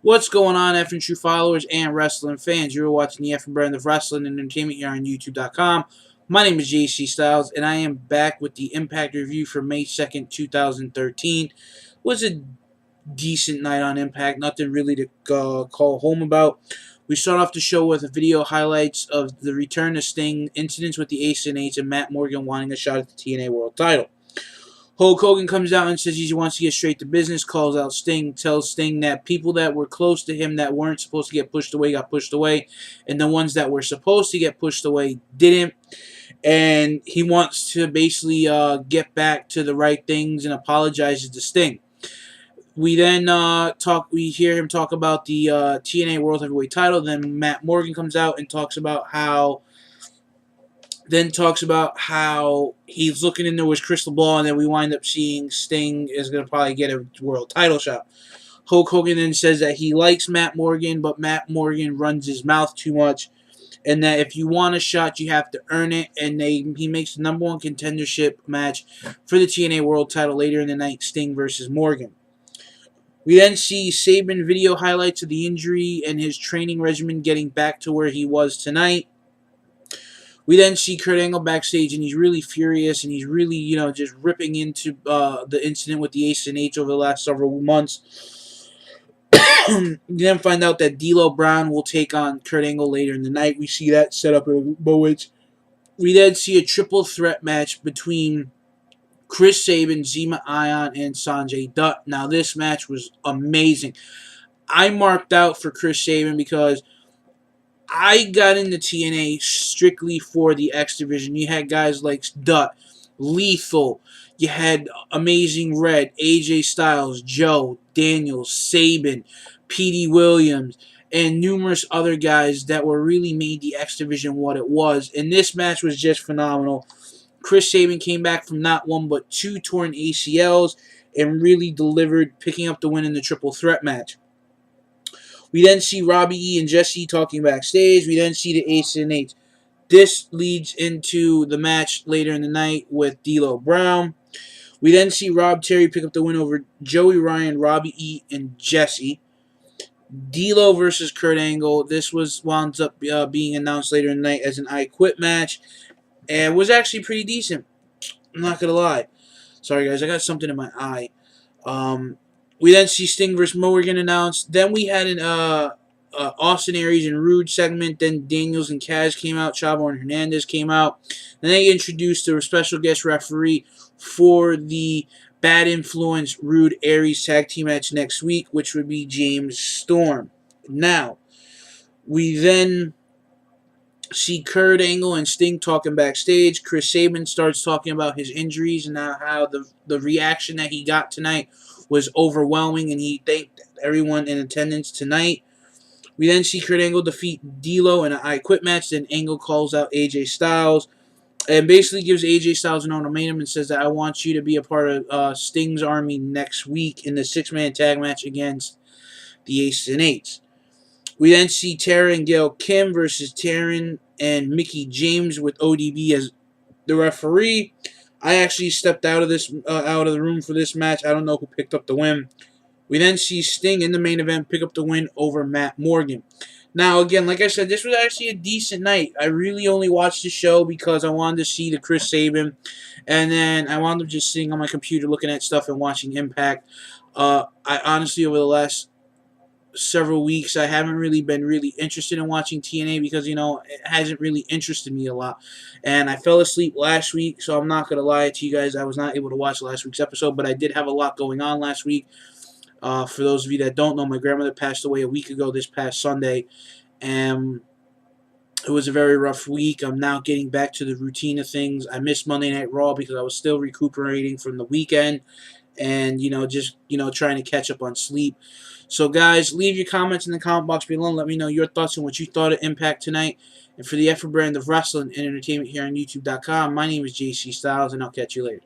What's going on, F and True followers and wrestling fans? You're watching the F and Brand of Wrestling and Entertainment here on YouTube.com. My name is JC Styles, and I am back with the Impact review for May 2nd, 2013. It was a decent night on Impact, nothing really to call home about. We start off the show with a video highlights of the return of Sting, incidents with the Ace and Eights, and Matt Morgan wanting a shot at the TNA World title. Hulk Hogan comes out and says he wants to get straight to business, calls out Sting, tells Sting that people that were close to him that weren't supposed to get pushed away got pushed away, and the ones that were supposed to get pushed away didn't. And he wants to basically get back to the right things and apologizes to Sting. We then we hear him talk about the TNA World Heavyweight title. Then Matt Morgan comes out and talks about how he's looking into his crystal ball, and then we wind up seeing Sting is going to probably get a world title shot. Hulk Hogan then says that he likes Matt Morgan, but Matt Morgan runs his mouth too much, and that if you want a shot, you have to earn it, and he makes the #1 contendership match for the TNA World title later in the night, Sting versus Morgan. We then see Sabin video highlights of the injury and his training regimen getting back to where he was tonight. We then see Kurt Angle backstage, and he's really furious, and he's really, just ripping into the incident with the Ace and H over the last several months. We then find out that D'Lo Brown will take on Kurt Angle later in the night. We see that set up in a moment. We then see a triple threat match between Chris Sabin, Zema Ion, and Sanjay Dutt. Now, this match was amazing. I marked out for Chris Sabin because I got into TNA strictly for the X Division. You had guys like Dutt, Lethal, you had Amazing Red, AJ Styles, Joe, Daniels, Sabin, Petey Williams, and numerous other guys that were really made the X Division what it was. And this match was just phenomenal. Chris Sabin came back from not one but two torn ACLs and really delivered, picking up the win in the triple threat match. We then see Robbie E and Jesse talking backstage. We then see the Ace and Eight. This leads into the match later in the night with D'Lo Brown. We then see Rob Terry pick up the win over Joey Ryan, Robbie E, and Jesse. D'Lo versus Kurt Angle. This wound up being announced later in the night as an I Quit match, and was actually pretty decent. I'm not gonna lie. Sorry guys, I got something in my eye. We then see Sting vs. Morgan announced. Then we had an Austin Aries and Rude segment. Then Daniels and Kaz came out. Chavo and Hernandez came out. Then they introduced a special guest referee for the Bad Influence Rude Aries tag team match next week, which would be James Storm. Now, we then see Kurt Angle and Sting talking backstage. Chris Sabin starts talking about his injuries and how the reaction that he got tonight was overwhelming, and he thanked everyone in attendance tonight. We then see Kurt Angle defeat D'Lo in an I Quit match. Then Angle calls out AJ Styles and basically gives AJ Styles an ultimatum and says that I want you to be a part of Sting's army next week in the 6-man tag match against the Ace and Eights. We then see Tara and Gail Kim versus Taryn and Mickey James with ODB as the referee. I actually stepped out of the room for this match. I don't know who picked up the win. We then see Sting in the main event pick up the win over Matt Morgan. Now, again, like I said, this was actually a decent night. I really only watched the show because I wanted to see the Chris Sabin, and then I wound up just sitting on my computer looking at stuff and watching Impact. I honestly, over the last several weeks, I haven't really been interested in watching TNA because, it hasn't really interested me a lot. And I fell asleep last week, so I'm not going to lie to you guys. I was not able to watch last week's episode, but I did have a lot going on last week. For those of you that don't know, my grandmother passed away a week ago this past Sunday, and it was a very rough week. I'm now getting back to the routine of things. I missed Monday Night Raw because I was still recuperating from the weekend and, just trying to catch up on sleep. So, guys, leave your comments in the comment box below and let me know your thoughts on what you thought of Impact tonight. And for the F Brand of Wrestling and Entertainment here on YouTube.com, my name is JC Styles, and I'll catch you later.